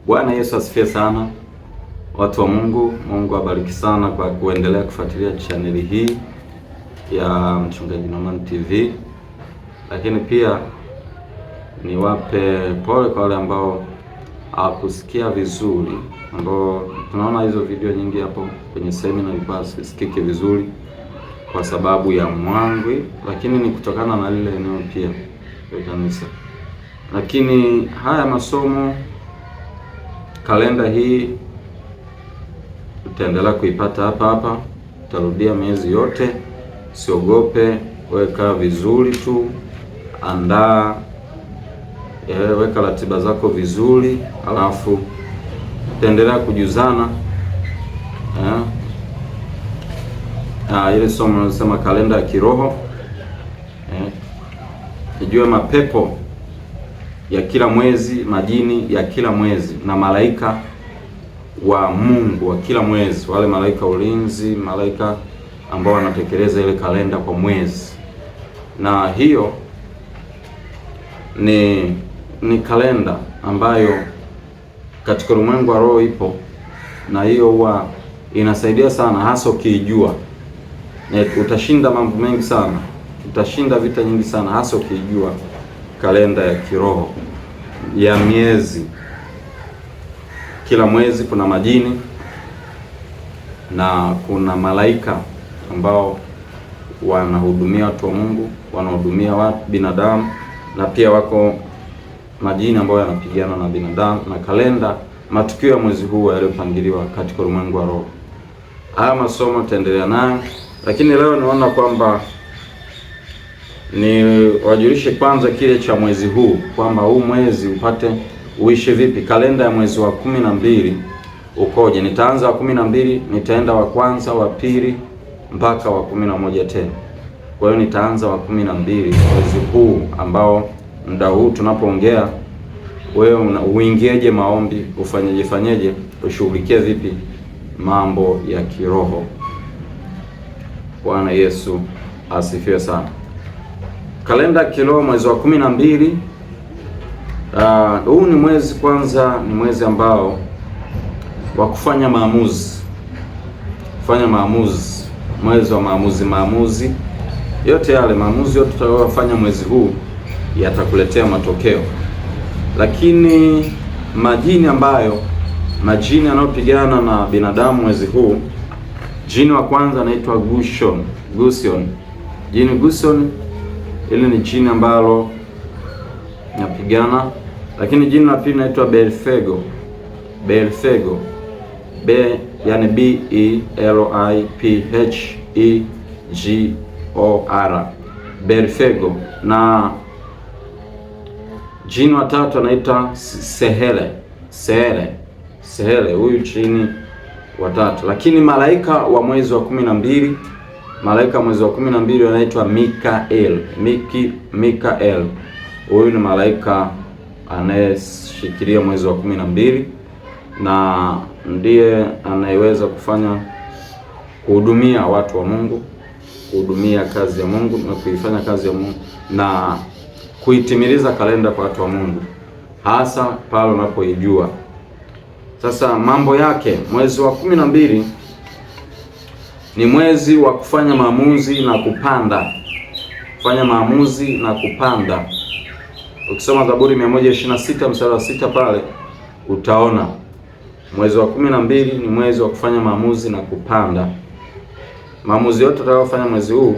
Bwana Yesu asifiwe sana, watu wa Mungu. Mungu abariki sana kwa kuendelea kufuatilia chaneli hii ya Mchungaji Norman TV. Lakini pia niwape pole kwa wale ambao hawakusikia vizuri, ambao tunaona hizo video nyingi hapo kwenye semina ilikuwa sisikike vizuri kwa sababu ya mwangwi, lakini ni kutokana na lile eneo pia kwa kanisa. Lakini haya masomo, kalenda hii utaendelea kuipata hapa. Utarudia miezi yote, siogope, weka vizuri tu, andaa, weka ratiba zako vizuri, alafu utaendelea kujuzana. Ile somo nasema kalenda ya kiroho, ijue mapepo ya kila mwezi, majini ya kila mwezi, na malaika wa Mungu wa kila mwezi, wale malaika ulinzi, malaika ambao wanatekeleza ile kalenda kwa mwezi. Na hiyo ni kalenda ambayo katika ulimwengu wa roho ipo, na hiyo huwa inasaidia sana, hasa ukijua. Utashinda mambo mengi sana, utashinda vita nyingi sana, hasa ukijua kalenda ya kiroho ya miezi. Kila mwezi kuna majini na kuna malaika ambao wanahudumia watu wa Mungu, wanahudumia watu binadamu, na pia wako majini ambao yanapigana na binadamu. Na kalenda, matukio ya mwezi huu yaliyopangiliwa katika ulimwengu wa roho. Haya masomo tutaendelea nayo, lakini leo naona kwamba ni wajulishe kwanza kile cha mwezi huu, kwamba huu mwezi upate uishi vipi. Kalenda ya mwezi wa 12 ukoje? Nitaanza wa 12, nitaenda wa kwanza, wa pili mpaka wa 11 tena. Kwa hiyo nitaanza wa 12 mwezi huu, ambao muda huu tunapoongea, wewe uingieje maombi, fanyeje, ushughulikie vipi mambo ya kiroho. Bwana Yesu asifiwe sana. Kalenda kiroho mwezi wa 12. Huu ni mwezi, kwanza ni mwezi ambao wa kufanya maamuzi, mwezi wa maamuzi yote. Yale maamuzi yote tutakayofanya mwezi huu yatakuletea matokeo. Lakini majini yanayopigana na binadamu mwezi huu, jini wa kwanza anaitwa Gusion. Jini Gusion, ile ni jini ambalo napigana. Lakini jini la pili naitwa Belfego, yani Beliphegor, Belfego. Na jini wa tatu anaitwa Sehele, huyu jini wa tatu. Lakini malaika wa mwezi wa 12, mwezi wa 12 anaitwa Mikael. Huyu ni malaika anayeshikilia mwezi wa 12, na ndiye anayeweza kuhudumia watu wa Mungu, kuhudumia kazi ya Mungu na kuifanya kazi ya Mungu na kuitimiliza kalenda kwa watu wa Mungu, hasa pale unapoijua. Sasa mambo yake, mwezi wa 12 ni mwezi wa kufanya maamuzi na kupanda. Ukisoma Zaburi 126 mstari wa 6 pale utaona mwezi wa 12 ni mwezi wa kufanya maamuzi na kupanda. Maamuzi yote utakayofanya mwezi huu,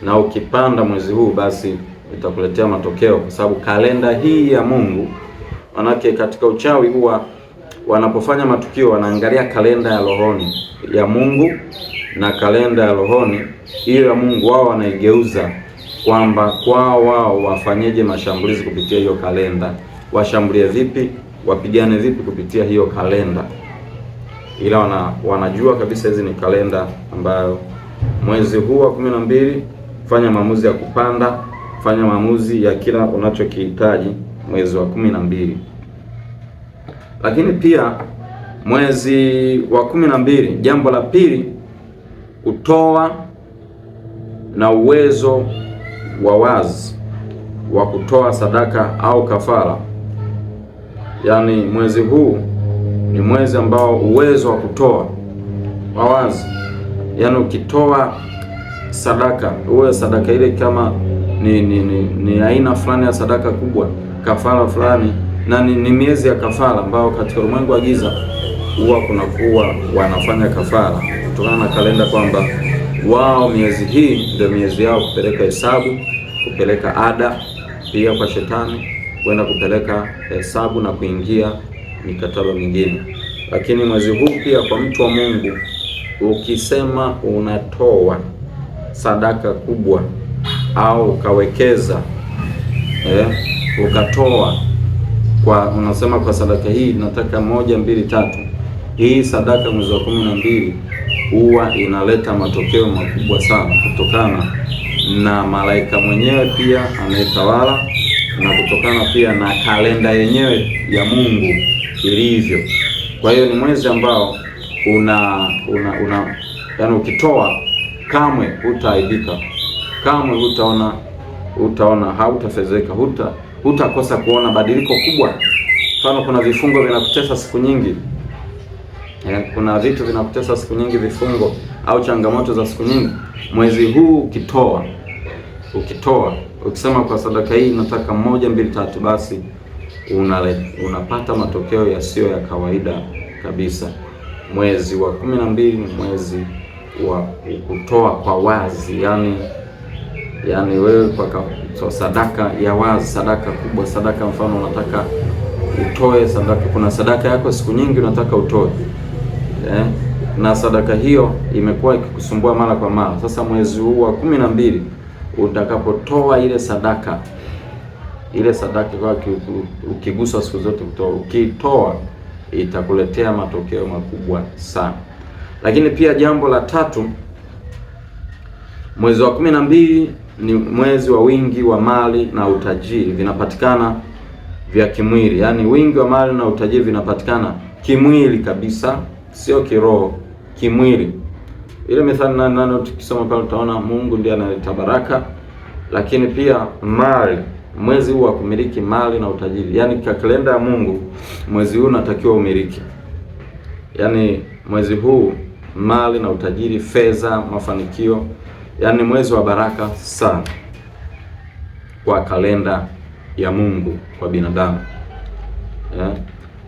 na ukipanda mwezi huu, basi itakuletea matokeo, kwa sababu kalenda hii ya Mungu. Manake katika uchawi huwa wanapofanya matukio wanaangalia kalenda ya rohoni ya Mungu na kalenda ya rohoni hiyo ya Mungu, wao wanaigeuza kwamba wao wafanyeje mashambulizi kupitia hiyo kalenda, washambulie vipi, wapigane vipi kupitia hiyo kalenda. Ila wanajua kabisa hizi ni kalenda ambayo mwezi huu wa 12 fanya maamuzi ya kupanda, fanya maamuzi ya kila unachokihitaji mwezi wa 12. Lakini pia mwezi wa 12, jambo la pili, kutoa na uwezo wa wazi wa kutoa sadaka au kafara Yaani mwezi huu ni mwezi ambao uwezo wa kutoa wawazi, yaani ukitoa sadaka, uwe sadaka ile kama ni aina fulani ya sadaka kubwa, kafara fulani, na ni miezi ya kafara ambao katika ulimwengu wa giza huwa kunakuwa wanafanya kafara kutokana na kalenda, kwamba wao miezi hii ndio miezi yao kupeleka hesabu, kupeleka ada pia kwa shetani, kwenda kupeleka hesabu na kuingia mikataba mingine. Lakini mwezi huu pia kwa mtu wa Mungu, ukisema unatoa sadaka kubwa au ukawekeza ukatoa kwa, unasema kwa sadaka hii nataka 1, 2, 3, hii sadaka mwezi wa 12 huwa inaleta matokeo makubwa sana, kutokana na malaika mwenyewe pia anayetawala na kutokana pia na kalenda yenyewe ya Mungu ilivyo. Kwa hiyo ni mwezi ambao yaani ukitoa kamwe hutaaibika, kamwe hutaona hautafezeka, hutakosa kuona badiliko kubwa. Mfano, kuna vifungo vinakutesa siku nyingi, kuna vitu vinakutesa siku nyingi, vifungo au changamoto za siku nyingi. Mwezi huu ukitoa ukisema kwa sadaka hii nataka 1, 2, 3, basi unapata matokeo yasiyo ya kawaida kabisa. Mwezi wa 12 ni mwezi wa kutoa kwa wazi, yani wewe kwa sadaka ya wazi, sadaka kubwa, sadaka mfano unataka utoe sadaka, kuna sadaka yako siku nyingi unataka utoe na sadaka hiyo imekuwa ikikusumbua mara kwa mara. Sasa mwezi huu wa 12 utakapotoa ile sadaka kwa ukiguswa siku zote kutoa, ukitoa itakuletea matokeo makubwa sana. Lakini pia jambo la tatu, mwezi wa 12 ni mwezi wa wingi wa mali na utajiri vinapatikana vya kimwili. Yaani wingi wa mali na utajiri vinapatikana kimwili kabisa, sio kiroho, kimwili. Ile Mithali 8:8 tukisoma pale utaona Mungu ndiye analeta baraka, lakini pia mali, mwezi huu wa kumiliki mali na utajiri. Yaani kwa kalenda ya Mungu mwezi huu unatakiwa umiliki. Yaani mwezi huu mali na utajiri, fedha, mafanikio, yaani mwezi wa baraka sana kwa kalenda ya Mungu kwa binadamu.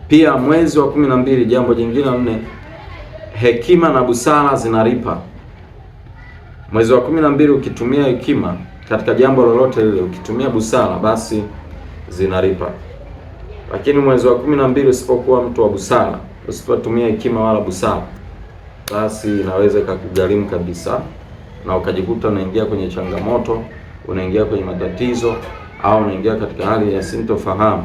Pia mwezi wa 12, jambo jingine la 4, hekima na busara zinalipa. Mwezi wa 12 ukitumia hekima katika jambo lolote lile, ukitumia busara, basi zinalipa. Lakini mwezi wa 12 usipokuwa mtu wa busara, usipotumia hekima wala busara, basi inaweza ikakugharimu kabisa, na ukajikuta unaingia kwenye changamoto, unaingia kwenye matatizo, au unaingia katika hali ya sintofahamu.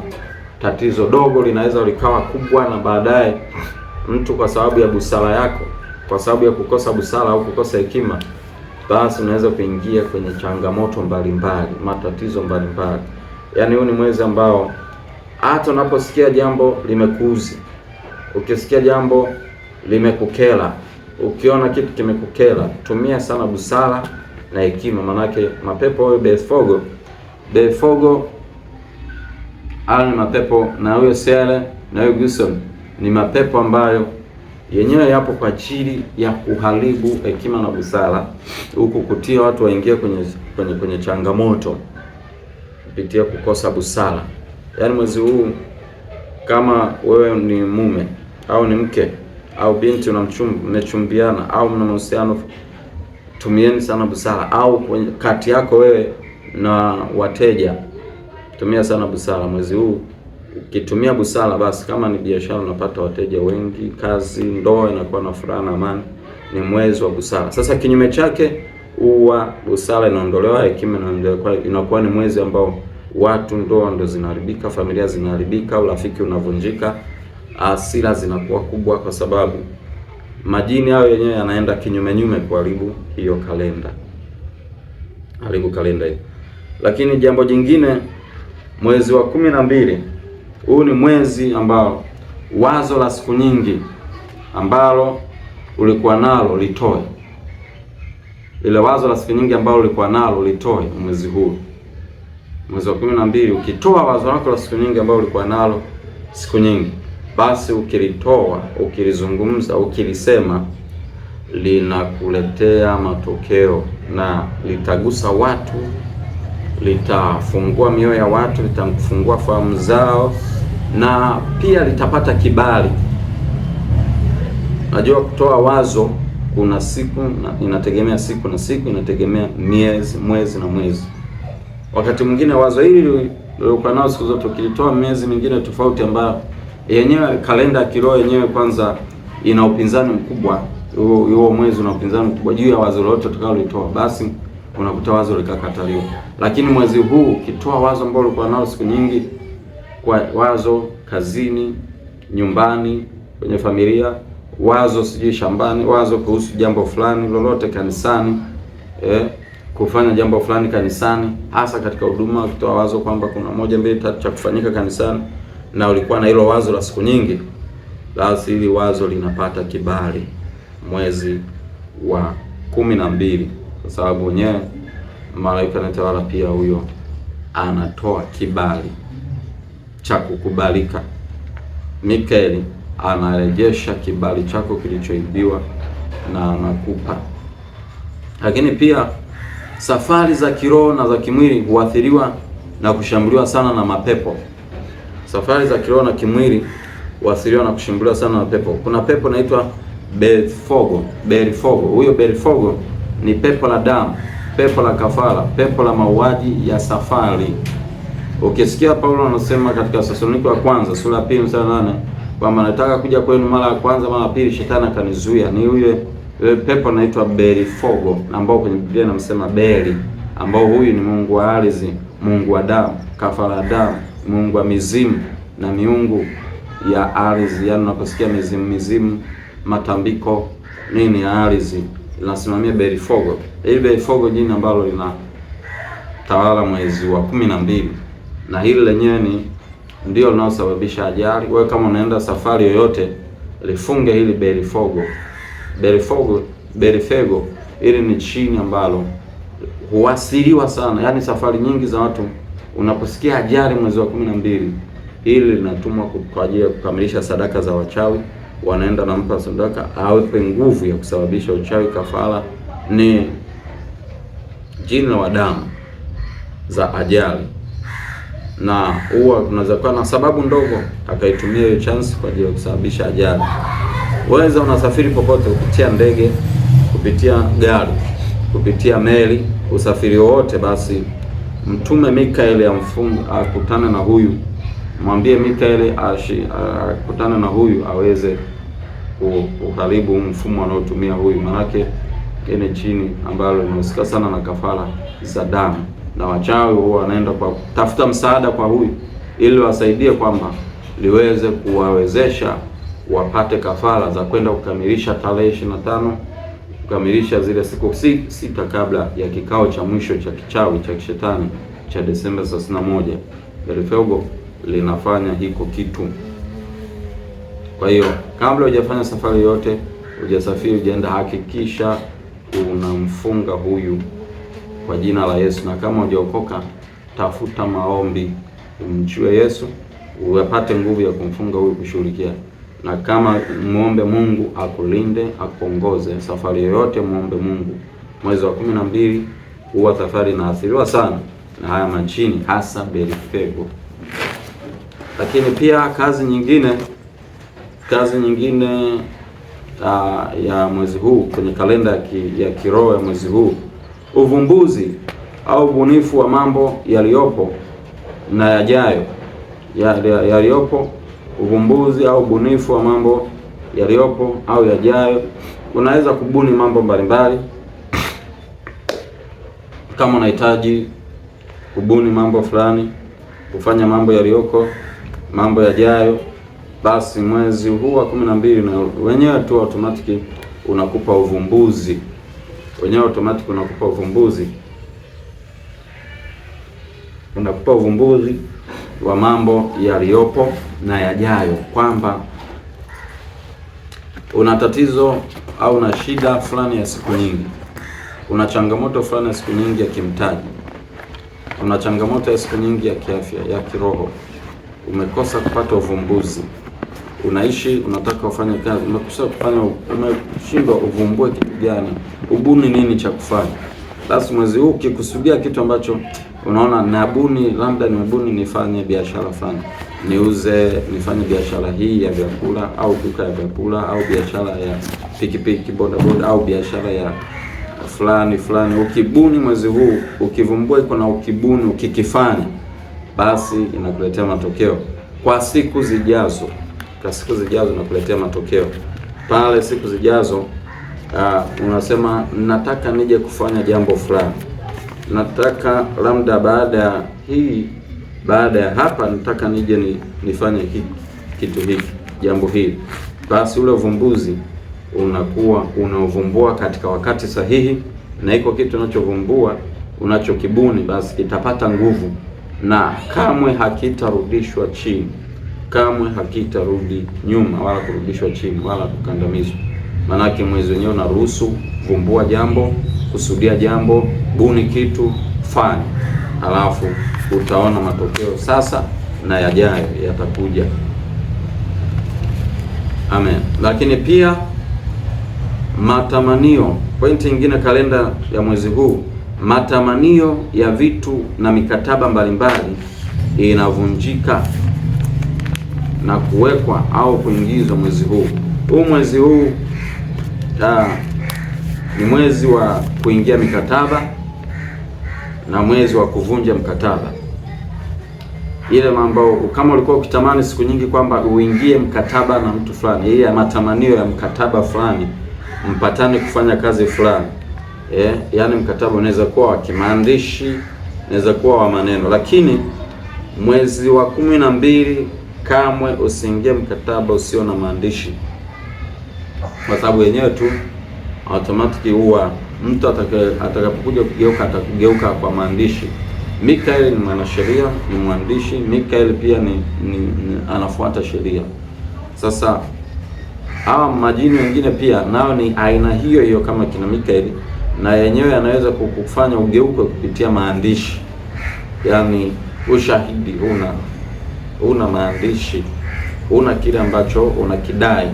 Tatizo dogo linaweza likawa kubwa, na baadaye mtu kwa sababu ya busara yako, kwa sababu ya kukosa busara au kukosa hekima, basi unaweza kuingia kwenye changamoto mbalimbali, matatizo mbalimbali. Yaani huu ni mwezi ambao hata unaposikia jambo limekuuzi, ukisikia jambo limekukera, ukiona kitu kimekukera, tumia sana busara na hekima. Manake mapepo huyo Befogo au ni mapepo, na huyo Sele na huyo Guson ni mapepo ambayo yenyewe yapo kwa ajili ya kuharibu hekima na busara, huku kutia watu waingie kwenye changamoto kupitia kukosa busara. Yaani mwezi huu, kama wewe ni mume au ni mke au binti mmechumbiana au mna mahusiano, tumieni sana busara. Au kati yako wewe na wateja, tumia sana busara mwezi huu. Ukitumia busara, basi kama ni biashara unapata wateja wengi, kazi, ndoa inakuwa na furaha na amani. Ni mwezi wa busara. Sasa kinyume chake, huwa busara inaondolewa, hekima inaondolewa, inakuwa ni mwezi ambao watu, ndoa ndo zinaharibika, familia zinaharibika, urafiki unavunjika, hasira zinakuwa kubwa, kwa sababu majini hayo yenyewe yanaenda kinyume kuharibu hiyo kalenda, hiyo. Lakini jambo jingine, mwezi wa 12 huu ni mwezi ambao wazo la siku nyingi ambalo ulikuwa nalo litoe. Ile wazo la siku nyingi ambalo ulikuwa nalo litoe mwezi huu. Mwezi wa 12 ukitoa wazo lako la siku nyingi ambalo ulikuwa nalo, siku nyingi, basi ukilitoa, ukilizungumza, ukilisema, linakuletea matokeo na litagusa watu, litafungua mioyo ya watu, litafungua fahamu zao, na pia litapata kibali. Najua kutoa wazo kuna siku na inategemea siku na siku, inategemea miezi, mwezi na mwezi. Wakati mwingine wazo hili lilikuwa nao siku zote, ukilitoa miezi mingine tofauti, ambayo yenyewe kalenda ya kiroho yenyewe kwanza ina upinzani mkubwa, huo mwezi una upinzani mkubwa juu ya wazo lolote utakalolitoa, basi unakuta wazo likakataliwa. Lakini mwezi huu ukitoa wazo ambalo ulikuwa nao siku nyingi, kwa wazo kazini, nyumbani, kwenye familia, wazo sijui shambani, wazo kuhusu jambo fulani lolote kanisani, kufanya jambo fulani kanisani, hasa katika huduma, kutoa wazo kwamba kuna 1, 2, 3 cha kufanyika kanisani, na ulikuwa na hilo wazo la siku nyingi, basi hili wazo linapata kibali mwezi wa 12, kwa sababu wenyewe malaika anatawala pia, huyo anatoa kibali cha kukubalika. Mikaeli anarejesha kibali chako kilichoibiwa na anakupa. Lakini pia safari za kiroho na za kimwili huathiriwa na kushambuliwa sana na mapepo. Safari za kiroho na kimwili huathiriwa na kushambuliwa sana na mapepo. Kuna pepo inaitwa Belifogo. Huyo Belifogo ni pepo la damu, pepo la kafara, pepo la mauaji ya safari. Ukisikia Paulo anasema katika Wathesalonike wa kwanza sura ya 2 mstari 8 kwamba nataka kuja kwenu mara ya kwanza, mara ya pili shetani akanizuia, ni huyo pepo anaitwa Belifogo, ambao kwenye Biblia inamsema Beli, ambao huyu ni mungu wa ardhi, mungu wa damu, kafara damu, mungu wa mizimu na miungu ya ardhi. Yaani unaposikia mizimu, matambiko nini ya ardhi, linasimamia Belifogo. Hili Belifogo jina ambalo lina tawala mwezi wa 12, na hili lenyewe ndio linalosababisha ajali. Wewe kama unaenda safari yoyote, lifunge hili Belifogo, ili ni chini ambalo huasiliwa sana. Yaani safari nyingi za watu, unaposikia ajali mwezi wa 12, hili linatumwa kwa ajili ya kukamilisha sadaka za wachawi. Wanaenda na mpa sadaka awepe nguvu ya kusababisha uchawi. Kafara ni jina la damu za ajali, na huwa tunaweza kuwa na sababu ndogo akaitumia hiyo chance kwa ajili ya kusababisha ajali. Waweza unasafiri popote, kupitia ndege, kupitia gari, kupitia meli, usafiri wowote, basi mtume Mikaeli akutane na huyu, mwambie Mikaeli akutane na huyu aweze kuharibu mfumo anaotumia huyu, manake kene chini ambalo linahusika sana na kafara za damu, na wachawi huwa wanaenda kwa tafuta msaada kwa huyu ili wasaidie kwamba liweze kuwawezesha wapate kafara za kwenda kukamilisha tarehe 25, kukamilisha zile siku 6 kabla ya kikao cha mwisho cha kichawi cha kishetani cha Desemba 31. Belifogo linafanya hiko kitu. Kwa hiyo kabla hujafanya safari yote, hujasafiri, hujaenda, hakikisha unamfunga huyu kwa jina la Yesu. Na kama hujaokoka, tafuta maombi, umchue Yesu upate nguvu ya kumfunga huyu kushughulikia. Na kama muombe Mungu akulinde, akuongoze safari yoyote, muombe Mungu. Mwezi wa 12 huwa safari inaathiriwa sana na haya majini, hasa Belifogo. Lakini pia kazi nyingine ya mwezi huu kwenye kalenda ya kiroho ya mwezi huu, uvumbuzi au ubunifu wa mambo yaliyopo na yajayo. Yaliyopo, uvumbuzi au ubunifu wa mambo yaliyopo au yajayo. Unaweza kubuni mambo mbalimbali. Kama unahitaji kubuni mambo fulani, kufanya mambo yaliyoko, mambo yajayo, basi mwezi huu wa 12 na wenyewe tu automatic unakupa uvumbuzi. Unakupa uvumbuzi wa mambo yaliyopo na yajayo, kwamba una tatizo au una shida fulani ya siku nyingi, una changamoto fulani ya siku nyingi ya kimtaji, una changamoto ya siku nyingi ya kiafya, ya kiroho, umekosa kupata uvumbuzi. Unaishi, unataka ufanye kazi, umeshindwa uvumbue kitu gani, ubuni nini cha kufanya. Basi mwezi huu ukikusudia kitu ambacho unaona nabuni, labda nimebuni nifanye biashara fulani, nifanye biashara hii ya vyakula au duka ya vyakula au biashara ya pikipiki, bodaboda au biashara ya fulani. Ukibuni mwezi huu, ukivumbua iko na ukibuni, ukikifanya, basi inakuletea matokeo kwa siku zijazo. Kwa siku zijazo inakuletea matokeo pale. Siku zijazo unasema nataka nije kufanya jambo fulani, nataka labda baada ya hapa nataka nije nifanye kitu hiki, jambo hili. Basi ule uvumbuzi unakuwa unaovumbua katika wakati sahihi, na iko kitu unachovumbua, unachokibuni, basi kitapata nguvu na kamwe hakitarudishwa chini, kamwe hakitarudi nyuma wala kurudishwa chini wala kukandamizwa. Maanake mwezi wenyewe unaruhusu vumbua jambo, kusudia jambo, buni kitu, fanya, halafu utaona matokeo sasa na yajayo yatakuja. Amen. Lakini pia matamanio, pointi nyingine kalenda ya mwezi huu, matamanio ya vitu na mikataba mbalimbali inavunjika na kuwekwa au kuingizwa mwezi huu. Mwezi huu ni mwezi wa kuingia mikataba na mwezi wa kuvunja mkataba. Ile mambo kama ulikuwa ukitamani siku nyingi kwamba uingie mkataba na mtu fulani, ile matamanio ya mkataba fulani, mpatane kufanya kazi fulani, yaani mkataba unaweza kuwa wa kimaandishi, unaweza kuwa wa maneno, lakini mwezi wa 12 kamwe usiingie mkataba usio na maandishi, kwa sababu yenyewe tu automatically huwa mtu atakapokuja kugeuka atakugeuka kwa maandishi. Mikael ni mwanasheria, ni mwandishi. Mikael pia ni anafuata sheria. Sasa hawa majini wengine pia nao ni aina hiyo kama kina Mikael, na yenyewe anaweza kukufanya ugeuke kupitia maandishi, yaani ushahidi una maandishi, una kile ambacho unakidai.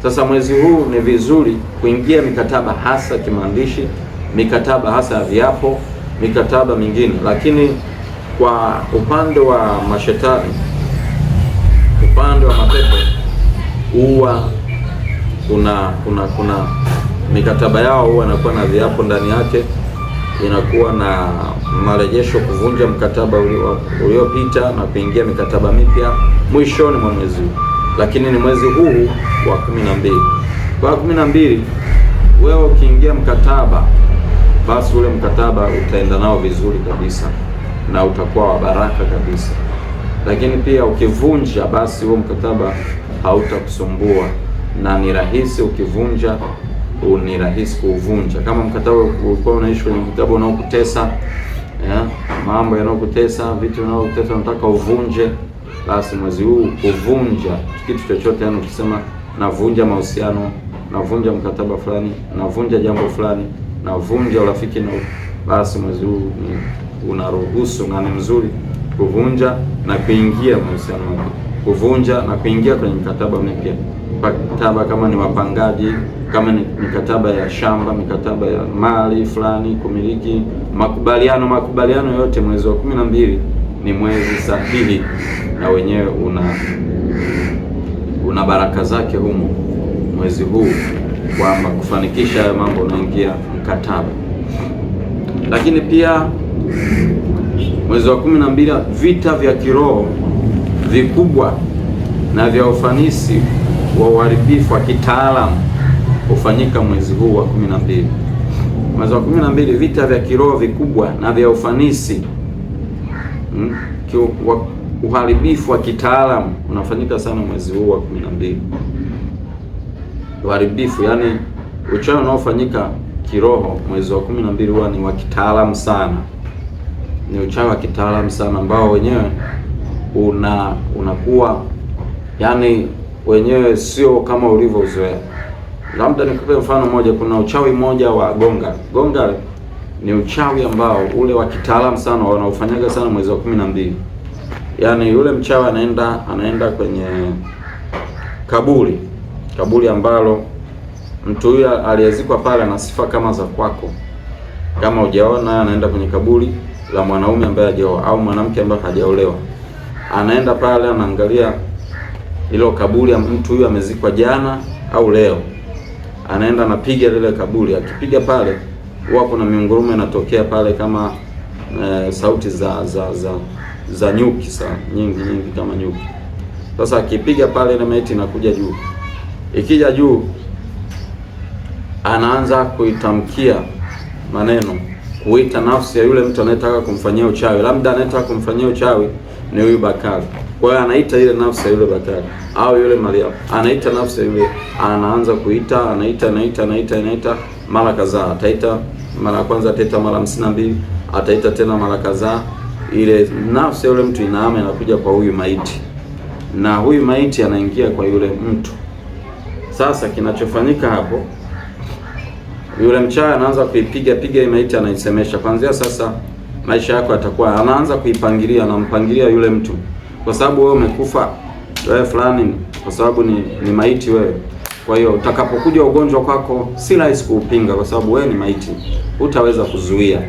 Sasa mwezi huu ni vizuri kuingia mikataba hasa kimaandishi, mikataba hasa ya viapo, mikataba mingine. Lakini kwa upande wa mashetani, upande wa mapepo, huwa kuna mikataba yao huwa inakuwa na viapo ndani yake, inakuwa na marejesho, kuvunja mkataba uliopita na kuingia mikataba mipya mwishoni mwa mwezi huu. Lakini ni mwezi huu wa 12. Kwa 12 wewe ukiingia mkataba, basi ule mkataba utaenda nao vizuri kabisa na utakuwa wa baraka kabisa. Lakini pia ukivunja, basi huo mkataba hautakusumbua, na ni rahisi ukivunja, ni rahisi kuuvunja. Kama mkataba ulikuwa unaishi kwenye mkataba unaokutesa, mambo yanayokutesa, vitu vinavyokutesa, unataka uvunje, basi mwezi huu kuvunja kitu chochote, yani ukisema navunja mahusiano, navunja mkataba fulani, navunja jambo fulani, navunja urafiki, na basi mwezi huu unaruhusu na ni mzuri kuvunja na kuingia mahusiano mapya, kuvunja na kuingia kwenye mikataba mipya. Mikataba kama ni wapangaji, kama ni mikataba ya shamba, mikataba ya mali fulani, kumiliki, makubaliano yote. Mwezi wa 12 ni mwezi sahihi, na wenyewe una baraka zake humo mwezi huu, kwamba kufanikisha hayo mambo unaingia mkataba. Lakini pia mwezi wa 12 vita vya kiroho vikubwa na vya ufanisi wa uharibifu wa kitaalamu hufanyika mwezi huu wa 12. Mwezi wa 12 vita vya kiroho vikubwa na vya ufanisi uharibifu wa kitaalamu unafanyika sana mwezi huu wa 12. Uharibifu, yani uchawi unaofanyika kiroho mwezi wa 12 huwa ni wa kitaalamu sana. Ni uchawi wa kitaalamu sana ambao wenyewe unakuwa yani wenyewe sio kama ulivyozoea. Labda nikupe mfano mmoja. Kuna uchawi mmoja wa gonga. Gonga ni uchawi ambao ule wa kitaalamu sana wanaofanyaga sana mwezi wa 12. Yaani yule mchawi anaenda kwenye kaburi ambalo mtu huyo aliyezikwa pale ana sifa kama za kwako. Kama hujaona, anaenda kwenye kaburi la mwanaume ambaye hajaoa au mwanamke ambaye hajaolewa. Anaenda pale anaangalia hilo kaburi, mtu huyo amezikwa jana au leo. Anaenda anapiga lile kaburi. Akipiga pale huwa kuna miungurumo inatokea pale kama sauti za nyuki nyingi kama nyuki. Sasa akipiga pale ile maiti inakuja juu. Ikija juu anaanza kuitamkia maneno, kuita nafsi ya yule mtu anayetaka kumfanyia uchawi. Labda anayetaka kumfanyia uchawi ni huyu Bakari. Kwa hiyo anaita ile nafsi ya yule Bakari au yule Mariam. Anaita nafsi ya yule, anaanza kuita, anaita mara kadhaa. Ataita mara ya kwanza, ataita mara 52, ataita tena mara kadhaa. Ile nafsi ya yule mtu inahama, inakuja kwa huyu maiti. Na huyu maiti anaingia kwa yule mtu. Sasa kinachofanyika hapo, yule mchawi anaanza kuipiga ile maiti, anaisemesha kuanzia sasa maisha yako yatakuwa, anaanza kuipangilia, anampangilia yule mtu, kwa sababu wewe umekufa wewe fulani, kwa sababu ni maiti wewe. Kwa hiyo utakapokuja ugonjwa kwako si rahisi kuupinga, kwa sababu wewe ni maiti, hutaweza kuzuia.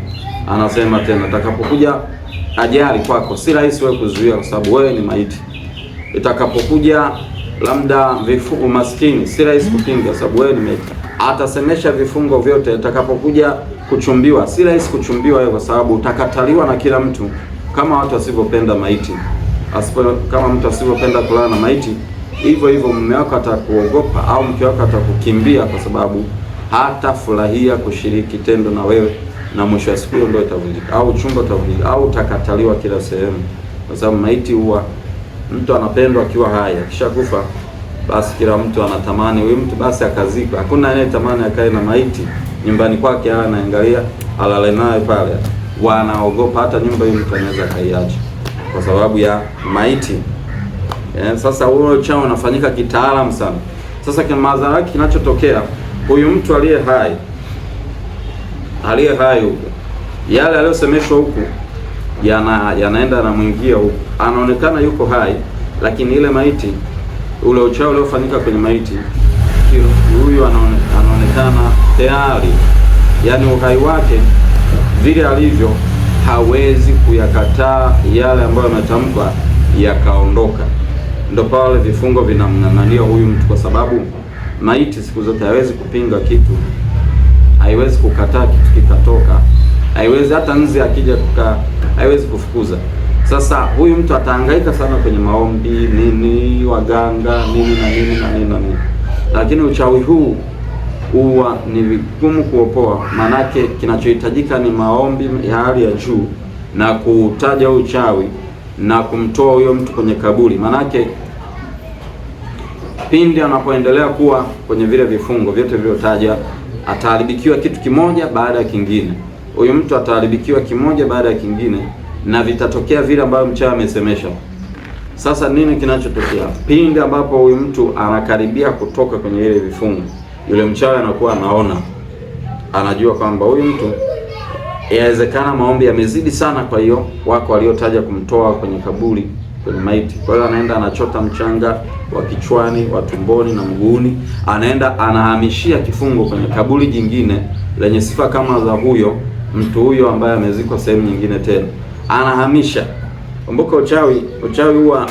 Anasema tena, utakapokuja ajali kwako si rahisi wewe kuzuia, kwa sababu wewe ni maiti. Itakapokuja labda umaskini si rahisi kupinga, kwa sababu wewe ni maiti. Atasemesha vifungo vyote. Itakapokuja kuchumbiwa si rahisi kuchumbiwa wewe, kwa sababu utakataliwa na kila mtu, kama watu wasipopenda maiti. Kama mtu asipopenda kulala na maiti, hivyo mume wako atakuogopa au mke wako atakukimbia, kwa sababu hatafurahia kushiriki tendo na wewe, na mwisho wa siku ndio itavunjika au chumba utavunjika au utakataliwa kila sehemu, kwa sababu maiti huwa mtu anapendwa akiwa hai. Akishakufa basi kila mtu anatamani huyu mtu basi akazikwe. Hakuna anayetamani akae na maiti nyumbani kwake, anaangalia alale naye pale. Wanaogopa hata nyumba hiyo mtu anaweza kaiacha kwa sababu ya maiti. Sasa huo uchawi unafanyika kitaalamu sana. Sasa kwa madhara yake kinachotokea, huyu mtu aliye hai huko, yale aliyosemeshwa huko yanaenda na mwingia huko, anaonekana yuko hai, lakini ile maiti, ule uchawi uliofanyika kwenye maiti, huyu anaonekana tayari, yani uhai wake vile alivyo hawezi kuyakataa yale ambayo yametamkwa yakaondoka. Ndio pale vifungo vinamng'ang'ania huyu mtu, kwa sababu maiti siku zote haiwezi kupinga kitu, haiwezi kukataa kitu kikatoka, haiwezi hata nzi akija haiwezi kufukuza. Sasa huyu mtu atahangaika sana kwenye maombi nini, waganga nini, lakini uchawi huu huwa ni vigumu kuopoa. Manake kinachohitajika ni maombi ya hali ya juu na kutaja uchawi na kumtoa huyo mtu kwenye kaburi. Manake pindi anapoendelea kuwa kwenye vile vifungo vyote vilivyotaja, ataharibikiwa kitu kimoja baada ya kingine. Huyu mtu ataharibikiwa kimoja baada ya kingine, na vitatokea vile ambavyo mchawi amesemesha. Sasa nini kinachotokea? Pindi ambapo huyu mtu anakaribia kutoka kwenye ile vifungo, yule mchawi anakuwa anajua kwamba huyu mtu inawezekana maombi yamezidi sana. Kwa hiyo wako waliotaja kumtoa kwenye kaburi, kwenye maiti. Kwa hiyo anaenda anachota mchanga wa kichwani, wa tumboni na mguuni, anaenda anahamishia kifungo kwenye kaburi jingine lenye sifa kama za huyo mtu huyo ambaye amezikwa sehemu nyingine tena, anahamisha. Kumbuka uchawi huwa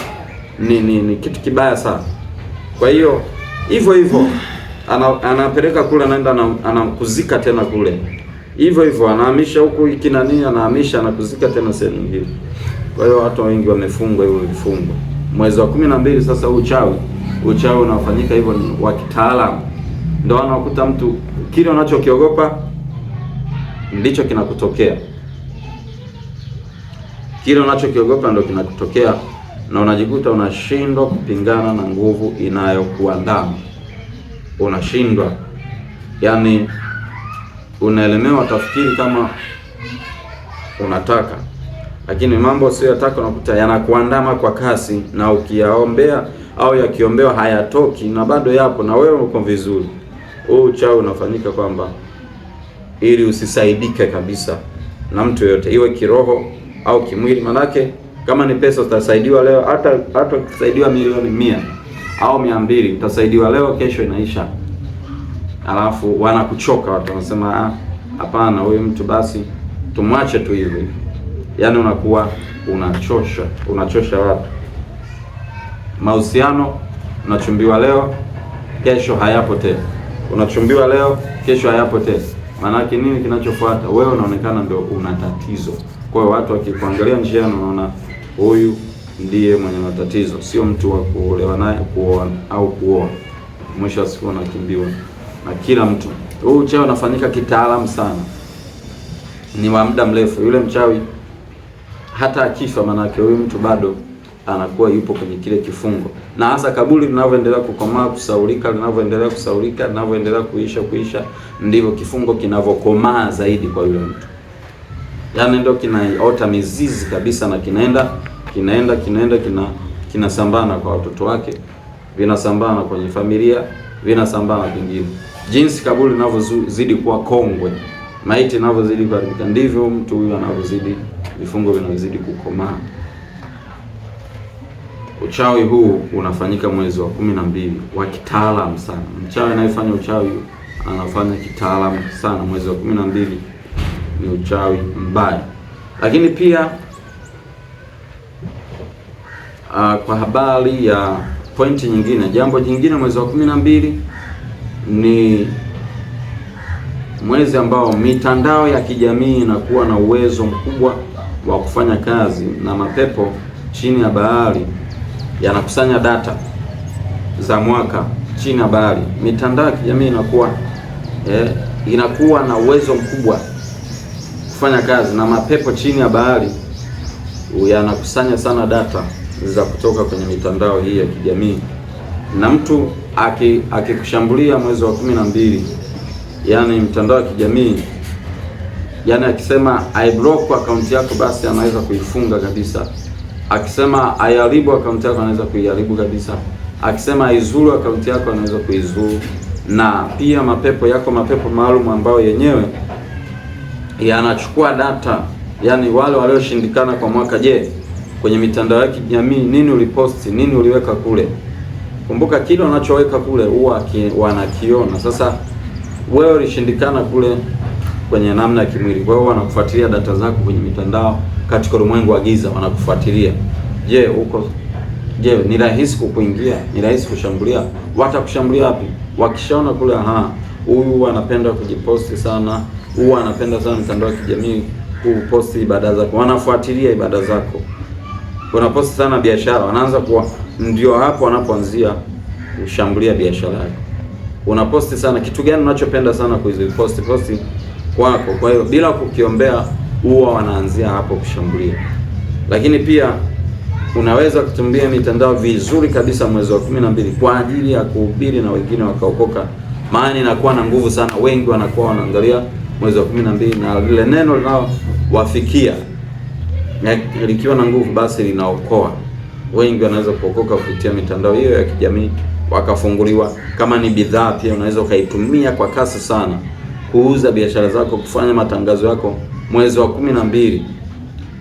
ni kitu kibaya sana. Kwa hiyo hivyo anapeleka kule, anaenda anakuzika tena kule, hivyo anahamisha huku ikinani, anahamisha anakuzika tena sehemu nyingine. Kwa hiyo watu wengi wamefungwa hivyo vifungo. Mwezi wa 12 sasa uchawi unafanyika hivyo, ni wa kitaalamu. Ndio anakuta mtu kile unachokiogopa ndicho kinakutokea. Kile unachokiogopa ndio kinakutokea, na unajikuta unashindwa kupingana na nguvu inayokuandama. Unashindwa, yani unaelemewa, tafikiri kama unataka, lakini mambo usiyotaka unakuta yanakuandama kwa kasi, na ukiyaombea au yakiombewa hayatoki na bado yapo na wewe uko vizuri. Huu uchawi unafanyika kwamba ili usisaidike kabisa na mtu yote, iwe kiroho au kimwili. Manake Kama ni pesa utasaidiwa leo, hata ukisaidiwa milioni 100 au 200 utasaidiwa leo, kesho inaisha. Alafu wanakuchoka watu, wanasema hapana, huyu mtu basi tumwache tu hivi. Yaani unakuwa unachosha watu. Mahusiano, unachumbiwa leo, kesho hayapo tena. Unachumbiwa leo, kesho hayapo tena. Maana yake nini kinachofuata? Wewe unaonekana ndio una tatizo. Kwa hiyo watu wakikuangalia njiani wanaona huyu ndiye mwenye matatizo, sio mtu wa kuolewa naye, kuoa au kuoa. Mwisho wa siku unakimbiwa na kila mtu. Huu uchawi unafanyika kitaalamu sana, ni wa muda mrefu. Yule mchawi hata akifa, maana yake huyu mtu bado anakuwa yupo kwenye kile kifungo, na hasa kaburi linavyoendelea kukomaa, kusaulika, linavyoendelea kuisha, ndivyo kifungo kinavyokomaa zaidi kwa yule mtu. Yaani ndio kinaota mizizi kabisa, na kinasambana kwa watoto wake, vinasambana kwenye familia, vinasambana vingine. Jinsi kaburi linavyozidi kuwa kongwe, maiti inavyozidi kuharibika, ndivyo mtu huyu anavyozidi, vifungo vinazidi kukomaa. Uchawi huu unafanyika mwezi wa 12 wa kitaalamu sana. Mchawi anayefanya uchawi anafanya kitaalamu sana. Mwezi wa 12 ni uchawi mbaya. Lakini pia kwa habari ya pointi nyingine, jambo jingine, mwezi wa 12 ni mwezi ambao mitandao ya kijamii inakuwa na uwezo mkubwa wa kufanya kazi, na mapepo chini ya bahari yanakusanya data za mwaka chini ya bahari. Mitandao ya kijamii inakuwa na uwezo mkubwa kufanya kazi, na mapepo chini ya bahari yanakusanya sana data za kutoka kwenye mitandao hii ya kijamii. Na mtu akikushambulia mwezi wa 12, yani mtandao wa kijamii, yani akisema I block account yako, basi anaweza kuifunga kabisa. Akisema aiharibu account yako, anaweza kuiharibu kabisa. Akisema aizuru account yako, anaweza kuizuru. Na pia mapepo maalum ambayo yenyewe yanachukua data, yani wale walioshindikana kwa mwaka. Je, kwenye mitandao ya kijamii nini uliposti, nini uliweka kule? Kumbuka kile unachoweka kule huwa wanakiona. Sasa wewe ulishindikana kule kwenye namna ya kimwili, kwa hiyo wanakufuatilia data zako kwenye mitandao. Katika ulimwengu wa giza wanakufuatilia. Je, ni rahisi kukuingia? Ni rahisi kushambulia? Watakushambulia wapi? Wakishaona kule, huyu anapenda kujiposti sana, huyu anapenda sana mitandao ya kijamii kuposti ibada zako, wanafuatilia ibada zako. Unaposti sana biashara, wanaanza ndio hapo wanapoanzia kushambulia biashara yako. Unaposti sana kitu gani unachopenda sana kuziposti kwako, kwa hiyo bila kukiombea huwa wanaanzia hapo kushambulia. Lakini pia unaweza kutumia mitandao vizuri kabisa mwezi wa 12 kwa ajili ya kuhubiri na wengine wakaokoka, maana inakuwa na nguvu sana. Wengi wanakuwa wanaangalia mwezi wa 12, na lile neno linalowafikia likiwa na nguvu, basi linaokoa. Wengi wanaweza kuokoka kupitia mitandao hiyo ya kijamii, wakafunguliwa. Kama ni bidhaa pia unaweza ukaitumia kwa kasi sana kuuza biashara zako, kufanya matangazo yako mwezi wa 12.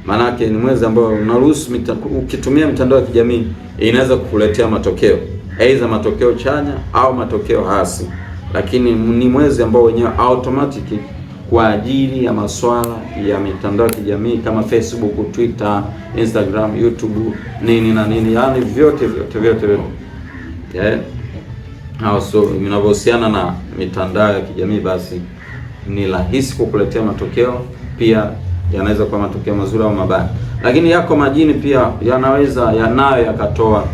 Maanake ni mwezi ambao unaruhusu ukitumia mitandao ya kijamii inaweza kukuletea matokeo, aidha matokeo chanya au matokeo hasi. Lakini ni mwezi ambao wenyewe automatic kwa ajili ya masuala ya mitandao ya kijamii kama Facebook, Twitter, Instagram, YouTube, nini na nini, yani vyote. So vinavyohusiana na mitandao ya kijamii, basi ni rahisi kukuletea matokeo. Pia yanaweza kuwa matokeo mazuri au mabaya, lakini yako majini pia yanayo yakatoa,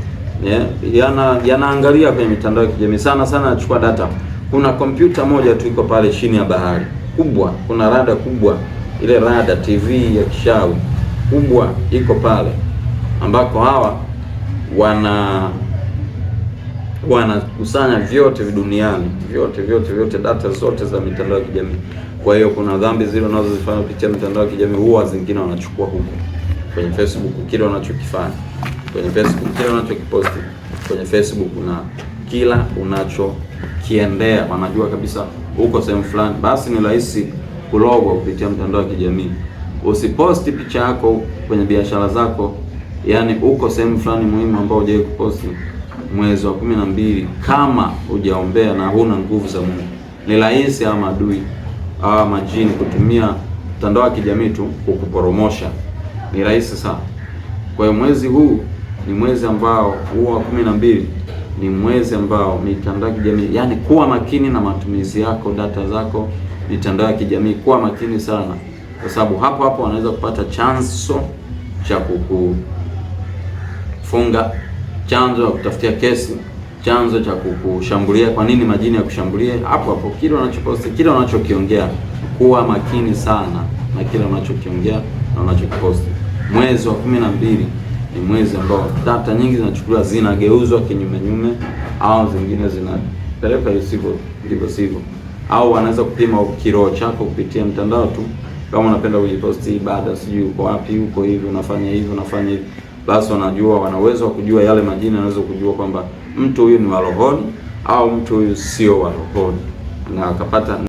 yanaangalia kwenye mitandao ya kijamii sana, nachukua data. Kuna kompyuta moja tu iko pale chini ya bahari kubwa, kuna rada kubwa, ile rada TV ya kishawi kubwa iko pale, ambako hawa wanakusanya vyote duniani, vyote data zote za mitandao ya kijamii. Kwa hiyo kuna dhambi zile unazozifanya kupitia mitandao ya kijamii, huwa zingine wanachukua huko kwenye Facebook, kile unachokifanya kwenye Facebook, kile unachokiposti kwenye Facebook, na kila unachokiendea wanajua kabisa huko sehemu fulani. Basi ni rahisi kulogwa kupitia mitandao ya kijamii. Usiposti picha yako kwenye biashara zako yaani uko sehemu fulani muhimu ambao hujawahi kuposti mwezi wa 12, kama hujaombea na huna nguvu za Mungu, ni rahisi hawa maadui hawa majini kutumia mtandao wa kijamii tu kukuporomosha. Ni rahisi sana. Kwa hiyo mwezi huu ni mwezi ambao huo wa 12 ni mwezi ambao mitandao ya kijamii, yaani kuwa makini na matumizi yako, data zako, mitandao ya kijamii, kuwa makini sana, kwa sababu hapo hapo wanaweza kupata chanzo cha kukufunga, chanzo cha kutafutia kesi, chanzo cha kukushambulia. Kwa nini majini ya kushambulia? Hapo hapo kile unachoposti, kile unachokiongea. Kuwa makini sana na kile unachokiongea na unachokiposti. Mwezi wa 12 ni mwezi ambao data nyingi zinachukuliwa, zinageuzwa kinyume nyume, au zingine zinapeleka ndivyo sivyo, au wanaweza kupima kiroho chako kupitia mtandao tu. Kama unapenda kujiposti ibada, sijui uko wapi, uko hivi, unafanya hivi, unafanya hivi, basi wanajua, wana uwezo wa kujua, yale majini wanaweza kujua kwamba mtu huyu ni wa rohoni au mtu huyu sio wa rohoni, na akapata